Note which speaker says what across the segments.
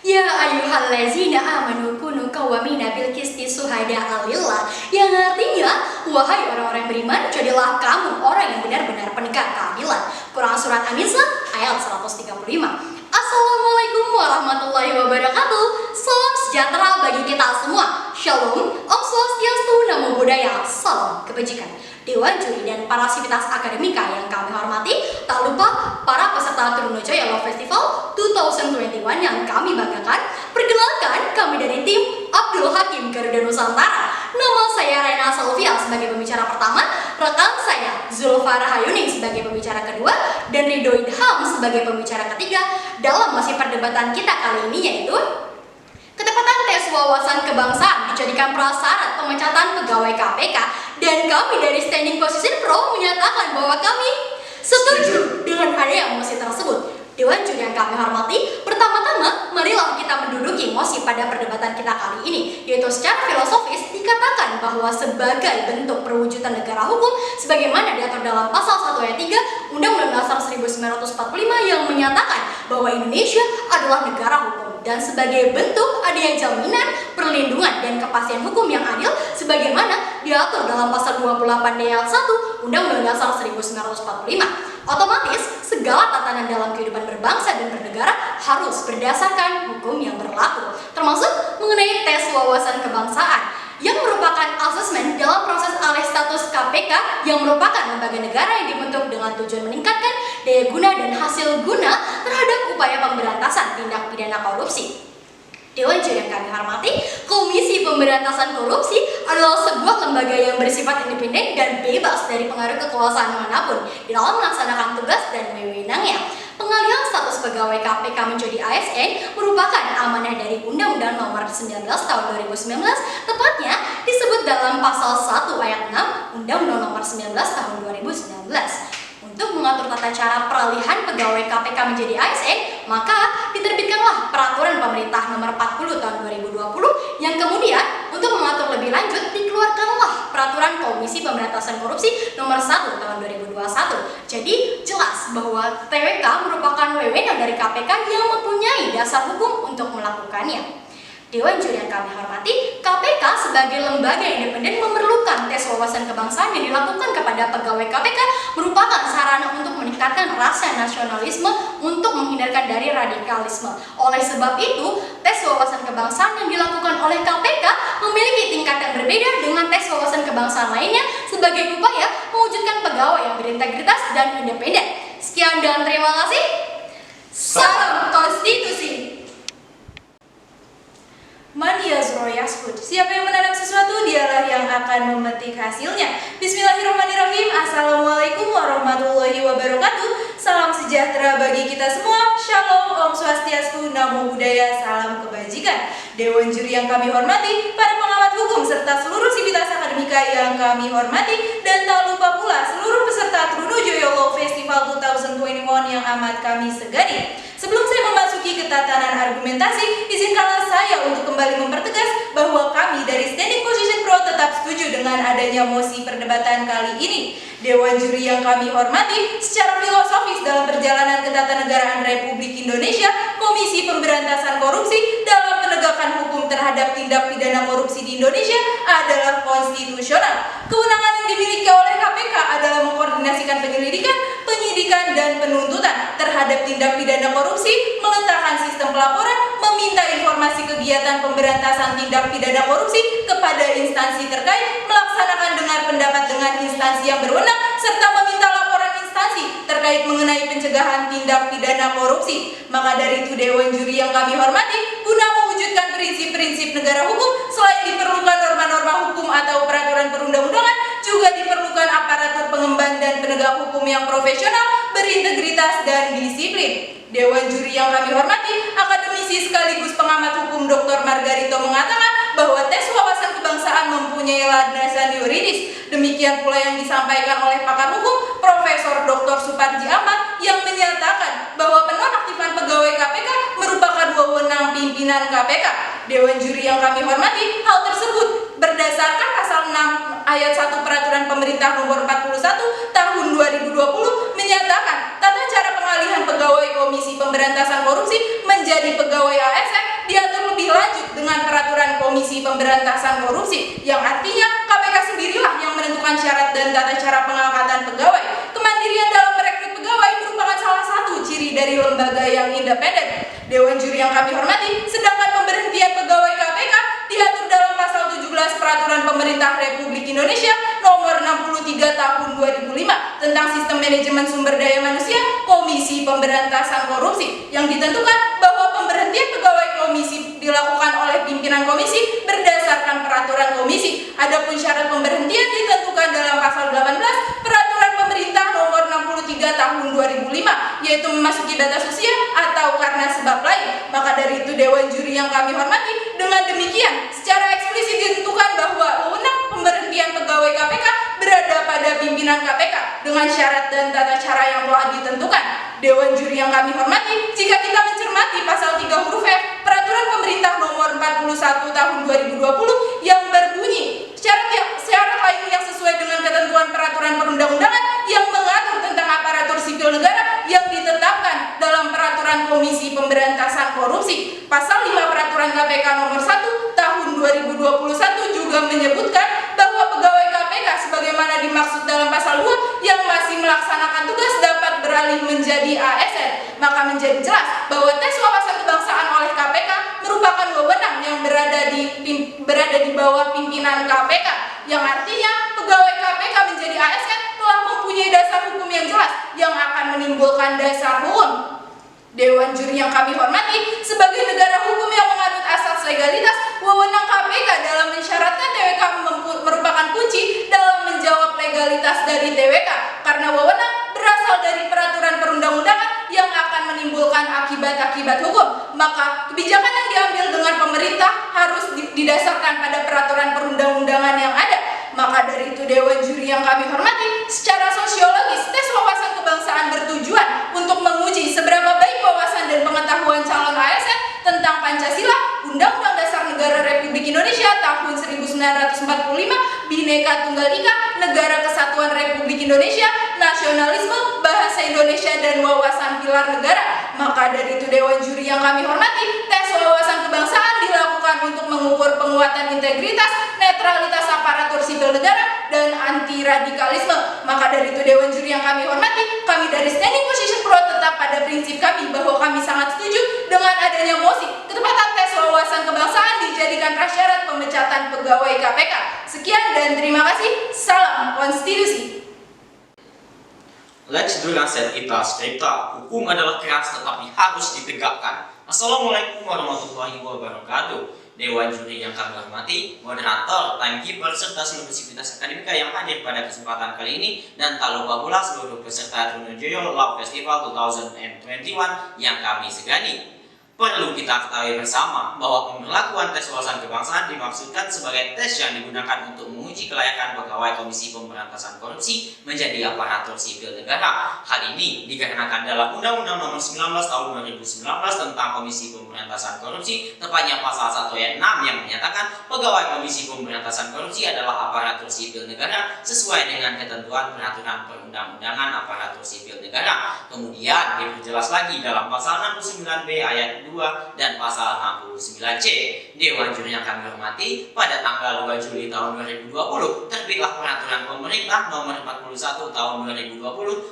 Speaker 1: Ya ayyuhallazina amanu kunu qawwamina bil qisti syuhada'a lillah, yang artinya wahai orang-orang beriman, jadilah kamu orang yang benar-benar penegak keadilan. Quran surat An-Nisa ayat 135. Assalamualaikum warahmatullahi wabarakatuh. Salam sejahtera bagi kita semua. Shalom, Om Swastiastu, Namo Buddhaya, salam kebajikan. Dewan juri dan para sivitas akademika yang kami hormati, tak lupa para peserta Trunojoyo Law Festival 2021 yang kami banggakan. Perkenalkan, kami dari tim Abdul Hakim Garuda Nusantara. Nama saya Rena Salvia sebagai pembicara pertama, rekan saya Zulfa Rahayuning sebagai pembicara kedua, dan Ridho Idham sebagai pembicara ketiga dalam masih perdebatan kita kali ini, yaitu ketepatan tes wawasan kebangsaan dijadikan prasyarat pemecatan pegawai KPK, dan kami dari Standing Position Pro menyatakan bahwa kami setuju dengan adanya mosi tersebut. Dewan juri yang kami hormati, pertama-tama marilah kita menduduki mosi pada perdebatan kita kali ini, yaitu secara filosofis dikatakan bahwa sebagai bentuk perwujudan negara hukum sebagaimana diatur dalam pasal 1 ayat 3 Undang-Undang Dasar 1945 yang menyatakan bahwa Indonesia adalah negara hukum, dan sebagai bentuk adanya jaminan, perlindungan, dan kepastian hukum yang adil sebagaimana diatur dalam pasal 28 ayat 1 Undang-Undang Dasar 1945. Otomatis, segala tatanan dalam kehidupan berbangsa dan bernegara harus berdasarkan hukum yang berlaku, termasuk mengenai tes wawasan kebangsaan yang merupakan asesmen dalam proses alih status KPK yang merupakan lembaga negara yang dibentuk dengan tujuan meningkatkan daya guna dan hasil guna terhadap upaya pemberantasan tindak pidana korupsi. Dewan juri yang kami hormati, Komisi Pemberantasan Korupsi adalah sebuah lembaga yang bersifat independen dan bebas dari pengaruh kekuasaan manapun di dalam melaksanakan tugas dan wewenangnya. Pengalihan status pegawai KPK menjadi ASN merupakan amanah dari Undang-Undang Nomor 19 Tahun 2019, tepatnya disebut dalam pasal 1 ayat 6 Undang-Undang Nomor 19 Tahun 2019. Untuk mengatur tata cara peralihan pegawai KPK menjadi ASN, maka diterbitkanlah Peraturan Pemerintah Nomor 40 Tahun 2020 yang kemudian untuk mengatur lebih lanjut dikeluarkanlah Peraturan Komisi Pemberantasan Korupsi Nomor 1 Tahun 2021. Jadi jelas bahwa TWK merupakan wewenang dari KPK yang mempunyai dasar hukum untuk melakukannya. Dewan juri yang kami hormati, KPK sebagai lembaga independen memerlukan tes wawasan kebangsaan yang dilakukan kepada pegawai KPK merupakan sarana untuk meningkatkan rasa nasionalisme untuk menghindarkan dari radikalisme. Oleh sebab itu, tes wawasan kebangsaan yang dilakukan oleh KPK memiliki tingkat yang berbeda dengan tes wawasan kebangsaan lainnya sebagai upaya mewujudkan pegawai yang berintegritas dan independen. Sekian dan terima kasih. Salam konstitusi.
Speaker 2: Man yazro yaskud. Siapa yang menanam sesuatu, dialah yang akan memetik hasilnya. Bismillahirrahmanirrahim. Assalamualaikum warahmatullahi wabarakatuh. Salam sejahtera bagi kita semua. Shalom, Om Swastiastu, Namo Buddhaya, salam kebajikan. Dewan juri yang kami hormati, para pengamat hukum serta seluruh sivitas akademika yang kami hormati, dan tak lupa pula seluruh peserta Trunojoyo Law Festival 2021 yang amat kami segani. Sebelum saya memasuki ketatanan argumentasi, izinkanlah saya untuk kembali mempertegas bahwa kami dari Standing Position Pro tetap setuju dengan adanya mosi perdebatan kali ini. Dewan juri yang kami hormati, secara filosofis dalam perjalanan ketatanegaraan Republik Indonesia, Komisi Pemberantasan Korupsi dalam penegakan hukum terhadap tindak pidana korupsi di Indonesia adalah konstitusional. Kewenangan yang dimiliki oleh KPK adalah mengkoordinasikan penyelidikan, penyidikan, dan penuntutan terhadap tindak pidana korupsi, meletakkan sistem pelaporan, meminta informasi kegiatan pemberantasan tindak pidana korupsi kepada instansi terkait, melaksanakan dengar pendapat dengan instansi yang berwenang, serta meminta laporan instansi terkait mengenai pencegahan tindak pidana korupsi. Maka dari itu, Dewan juri yang kami hormati, guna mewujudkan prinsip-prinsip negara hukum, selain diperlukan norma-norma hukum atau peraturan perundang-undangan, juga diperlukan aparatur pengemban dan penegak hukum yang profesional, berintegritas, dan disiplin. Dewan juri yang kami hormati, akademisi sekaligus pengamat hukum Dr. Margarito mengatakan bahwa tes wawasan kebangsaan mempunyai landasan yuridis. Demikian pula yang disampaikan oleh pakar hukum Profesor Dr. Suparji Ahmad yang menyatakan bahwa penonaktifan pegawai KPK merupakan wewenang pimpinan KPK. Dewan juri yang kami hormati, hal tersebut berdasarkan pasal 6 ayat 1 Peraturan Pemerintah Nomor 41 Tahun 2020 menyatakan tata cara pengalihan pegawai Komisi Pemberantasan Korupsi menjadi pegawai ASN Komisi Pemberantasan Korupsi, yang artinya KPK sendirilah yang menentukan syarat dan tata cara pengangkatan pegawai. Kemandirian dalam merekrut pegawai merupakan salah satu ciri dari lembaga yang independen. Dewan Juri yang kami hormati, sedangkan pemberhentian pegawai KPK diatur dalam pasal 17 Peraturan Pemerintah Republik Indonesia nomor 63 tahun 2005 tentang Sistem Manajemen Sumber Daya Manusia Komisi Pemberantasan Korupsi, yang ditentukan bahwa pemberhentian pegawai komisi dilakukan oleh pimpinan komisi berdasarkan peraturan komisi. Adapun syarat pemberhentian ditentukan dalam pasal 18 Peraturan Pemerintah nomor 63 tahun 2005, yaitu memasuki batas usia atau karena sebab lain. Maka dari itu Dewan Juri yang kami hormati, dengan demikian secara eksplisit ditentukan bahwa wewenang pemberhentian pegawai KPK berada pada pimpinan KPK dengan syarat dan tata cara yang telah ditentukan. Dewan Juri yang kami hormati, jika kita mencermati pasal 3 huruf F Peraturan Pemerintah nomor 41 tahun 2020 yang berbunyi syarat lain yang sesuai dengan ketentuan peraturan perundang-undangan yang mengatur tentang aparatur sipil negara yang ditetapkan dalam Peraturan Komisi Pemberantasan Korupsi. Pasal 5 Peraturan KPK nomor 1 tahun 2021 juga menyebutkan bahwa pegawai KPK sebagaimana dimaksud dalam pasal 2 yang masih melaksanakan tugas dapat beralih menjadi ASN. Maka menjadi jelas bahwa tes wawasan kebangsaan oleh KPK merupakan wewenang yang berada di bawah pimpinan KPK, yang artinya pegawai KPK menjadi ASN telah mempunyai dasar hukum yang jelas yang akan menimbulkan dasar hukum. Dewan Juri yang kami hormati, sebagai negara hukum yang menganut asas legalitas, wewenang KPK dalam mensyaratkan TWK merupakan kunci dalam menjawab legalitas dari TWK, karena wewenang berasal dari peraturan perundang-undangan yang akan menimbulkan akibat-akibat hukum. Maka kebijakan yang diambil dengan pemerintah harus didasarkan pada peraturan perundang-undangan yang ada. Maka dari itu Dewan Juri yang kami hormati, secara sosiologis tes wawasan kebangsaan bertujuan untuk menguji seberapa baik wawasan dan pengetahuan calon ASN tentang Pancasila, Undang-Undang Dasar Negara Republik Indonesia tahun 1945, Bhinneka Tunggal Ika, Negara Kesatuan Republik Indonesia, nasionalisme, bahasa Indonesia, dan wawasan pilar negara. Maka dari itu Dewan Juri yang kami hormati, tes wawasan kebangsaan dilakukan untuk mengukur penguatan integritas, netralitas aparatur sipil negara, dan anti radikalisme. Maka dari itu Dewan Juri yang kami hormati, kami dari Standing Position Pro tetap pada prinsip kami bahwa kami sangat setuju dengan adanya mosi ketepatan tes wawasan kebangsaan dijadikan prasyarat pemecatan pegawai KPK. Sekian dan terima kasih. Salam konstitusi.
Speaker 3: Lex Duracet ita stricta, hukum adalah keras tetapi harus ditegakkan. Assalamualaikum warahmatullahi wabarakatuh. Dewan Juri yang kami hormati, moderator, timekeeper, serta seluruh sivitas akademika yang hadir pada kesempatan kali ini, dan tak lupa pula seluruh peserta Trunojoyo Law Festival 2021 yang kami segani. Perlu kita ketahui bersama bahwa pemberlakuan tes wawasan kebangsaan dimaksudkan sebagai tes yang digunakan untuk menguji kelayakan pegawai Komisi Pemberantasan Korupsi menjadi aparatur sipil negara. Hal ini dikarenakan dalam Undang-Undang Nomor 19 Tahun 2019 tentang Komisi Pemberantasan Korupsi, tepatnya pasal 1 ayat 6 yang menyatakan pegawai Komisi Pemberantasan Korupsi adalah aparatur sipil negara sesuai dengan ketentuan peraturan perundang-undangan aparatur sipil negara. Kemudian diperjelas lagi dalam pasal 69B ayat 2 dan pasal 69C. Dewan Juri yang kami hormati, pada tanggal 2 Juli tahun 2020 terbitlah peraturan pemerintah nomor 41 tahun 2020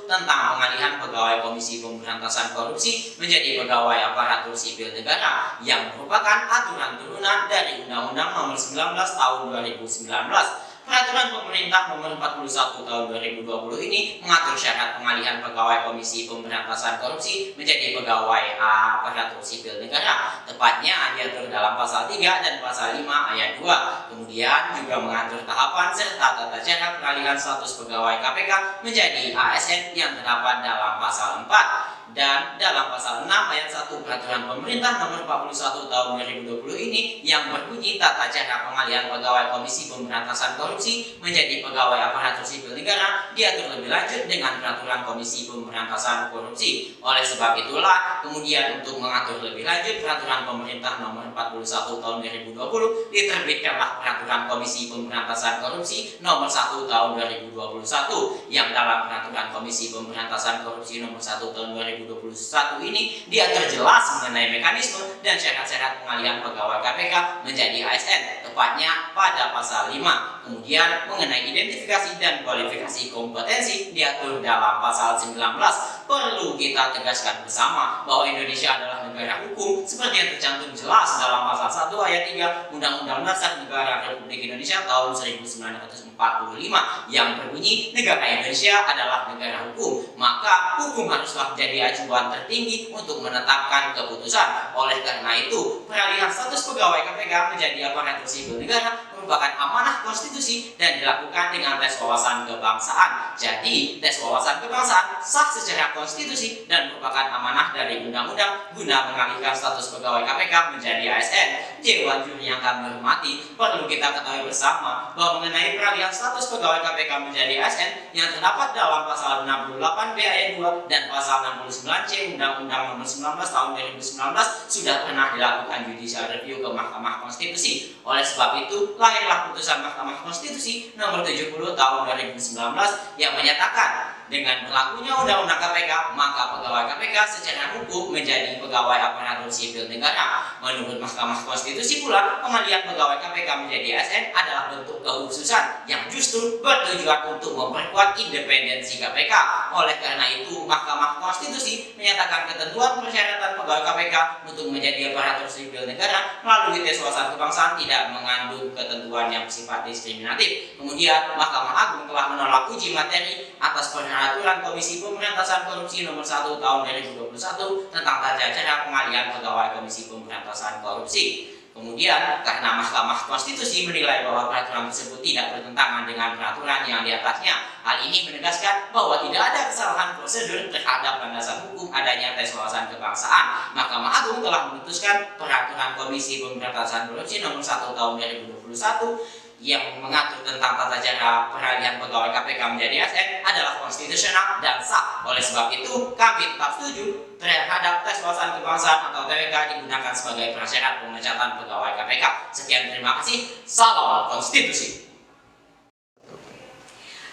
Speaker 3: tentang pengalihan pegawai Komisi Pemberantasan Korupsi menjadi pegawai aparatur sipil negara, yang merupakan aturan turunan dari Undang-Undang Nomor 19 tahun 2019. Peraturan Pemerintah Nomor 41 Tahun 2020 ini mengatur syarat pengalihan pegawai Komisi Pemberantasan Korupsi menjadi pegawai aparatur sipil negara. Tepatnya diatur dalam pasal 3 dan pasal 5 ayat 2. Kemudian juga mengatur tahapan serta tata cara pengalihan status pegawai KPK menjadi ASN yang terdapat dalam pasal 4. Dan dalam pasal 6 ayat 1 Peraturan Pemerintah Nomor 41 Tahun 2020 ini yang berbunyi tata cara pengalihan pegawai Komisi Pemberantasan Korupsi menjadi pegawai aparatur sipil negara diatur lebih lanjut dengan Peraturan Komisi Pemberantasan Korupsi. Oleh sebab itulah kemudian untuk mengatur lebih lanjut Peraturan Pemerintah Nomor 41 Tahun 2020 diterbitkanlah Peraturan Komisi Pemberantasan Korupsi Nomor 1 Tahun 2021, yang dalam Peraturan Komisi Pemberantasan Korupsi Nomor 1 Tahun 2021 2021 ini diatur jelas mengenai mekanisme dan syarat-syarat pengalihan pegawai KPK menjadi ASN, tepatnya pada pasal 5. Kemudian mengenai identifikasi dan kualifikasi kompetensi diatur dalam pasal 19. Perlu kita tegaskan bersama bahwa Indonesia adalah negara hukum seperti yang tercantum jelas dalam pasal 1 ayat 3 Undang-Undang Dasar Negara Republik Indonesia tahun 1945 yang berbunyi negara Indonesia adalah negara hukum. Maka hukum haruslah menjadi acuan tertinggi untuk menetapkan keputusan. Oleh karena itu, peralihan status pegawai KPK menjadi aparatur sipil negara merupakan amanah konstitusi dan dilakukan dengan tes wawasan kebangsaan. Jadi, tes wawasan kebangsaan sah secara konstitusi dan merupakan amanah dari undang-undang guna mengalihkan status pegawai KPK menjadi ASN. Dewan juri yang kami hormati, perlu kita ketahui bersama bahwa mengenai peralihan status pegawai KPK menjadi ASN yang terdapat dalam pasal 68B ayat 2 dan pasal 69C Undang-Undang Nomor 19 Tahun 2019 sudah pernah dilakukan judicial review ke Mahkamah Konstitusi. Oleh sebab itu, lahirlah putusan Mahkamah Konstitusi Nomor 70 Tahun 2019 yang menyatakan dengan berlakunya Undang-Undang KPK, maka pegawai KPK secara hukum menjadi pegawai aparatur sipil negara. Menurut Mahkamah Konstitusi pula, pengalihan pegawai KPK menjadi ASN adalah bentuk kekhususan yang justru bertujuan untuk memperkuat independensi KPK. Oleh karena itu, Mahkamah Konstitusi menyatakan ketentuan persyaratan pegawai KPK untuk menjadi aparatur sipil negara melalui tes wawasan kebangsaan tidak mengandung ketentuan yang bersifat diskriminatif. Kemudian, Mahkamah Agung telah menolak uji materi atas peraturan Komisi Pemberantasan Korupsi Nomor 1 Tahun 2021 tentang tata cara pengalihan pegawai Komisi Pemberantasan Korupsi. Kemudian, karena Mahkamah Konstitusi menilai bahwa peraturan tersebut tidak bertentangan dengan peraturan yang di atasnya, hal ini menegaskan bahwa tidak ada kesalahan prosedur terhadap landasan hukum adanya tes wawasan kebangsaan. Mahkamah Agung telah memutuskan peraturan Komisi Pemberantasan Korupsi Nomor 1 Tahun 2021 yang mengatur tentang tata cara peralihan pegawai KPK menjadi ASN adalah konstitusional dan sah. Oleh sebab itu, kami tetap setuju terhadap tes wawasan kebangsaan atau TWK digunakan sebagai prasyarat pemecatan pegawai KPK. Sekian, terima kasih. Salam konstitusi.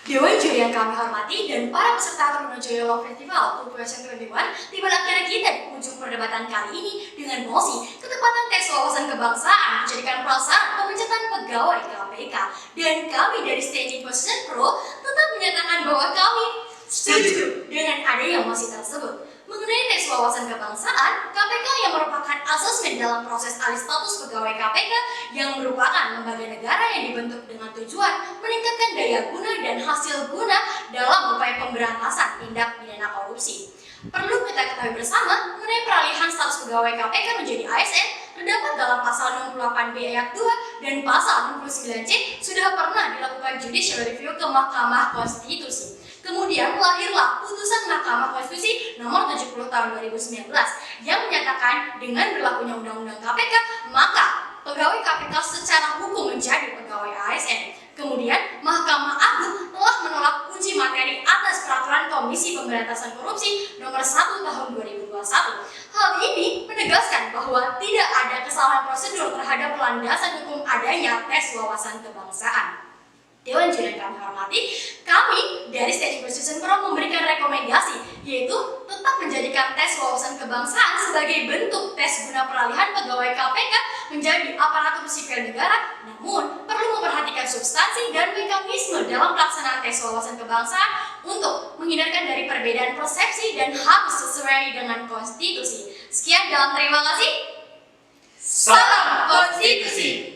Speaker 1: Dewan juri yang kami hormati dan para peserta Trunojoyo Law Festival 2021, tibalah akhirnya kita di ujung perdebatan kali ini dengan mosi ketepatan tes wawasan kebangsaan menjadikan prasyarat pemecatan pegawai KPK. Dan kami dari Standing Position Pro tetap menyatakan bahwa kami setuju dengan adanya mosi tersebut. Mengenai tes wawasan kebangsaan, KPK yang merupakan asesmen dalam proses alih status pegawai KPK yang merupakan lembaga negara yang dibentuk dengan tujuan meningkatkan daya guna dan hasil guna dalam upaya pemberantasan tindak pidana korupsi. Perlu kita ketahui bersama mengenai peralihan status pegawai KPK menjadi ASN terdapat dalam pasal 68B ayat 2 dan pasal 69C sudah pernah dilakukan judicial review ke Mahkamah Konstitusi. Kemudian lahirlah putusan Mahkamah Konstitusi Nomor 70 Tahun 2019 yang menyatakan dengan berlakunya Undang-Undang KPK, maka pegawai KPK secara hukum menjadi pegawai ASN. Kemudian Mahkamah Agung telah menolak uji materi atas peraturan Komisi Pemberantasan Korupsi Nomor 1 Tahun 2021. Hal ini menegaskan bahwa tidak ada kesalahan prosedur terhadap landasan hukum adanya tes wawasan kebangsaan. Dewan juri yang kami hormati, kami dari Standing Position Pro memberikan rekomendasi, yaitu tetap menjadikan tes wawasan kebangsaan sebagai bentuk tes guna peralihan pegawai KPK menjadi aparatur sipil negara, namun perlu memperhatikan substansi dan mekanisme dalam pelaksanaan tes wawasan kebangsaan untuk menghindarkan dari perbedaan persepsi dan harus sesuai dengan konstitusi. Sekian dan terima kasih. Salam konstitusi.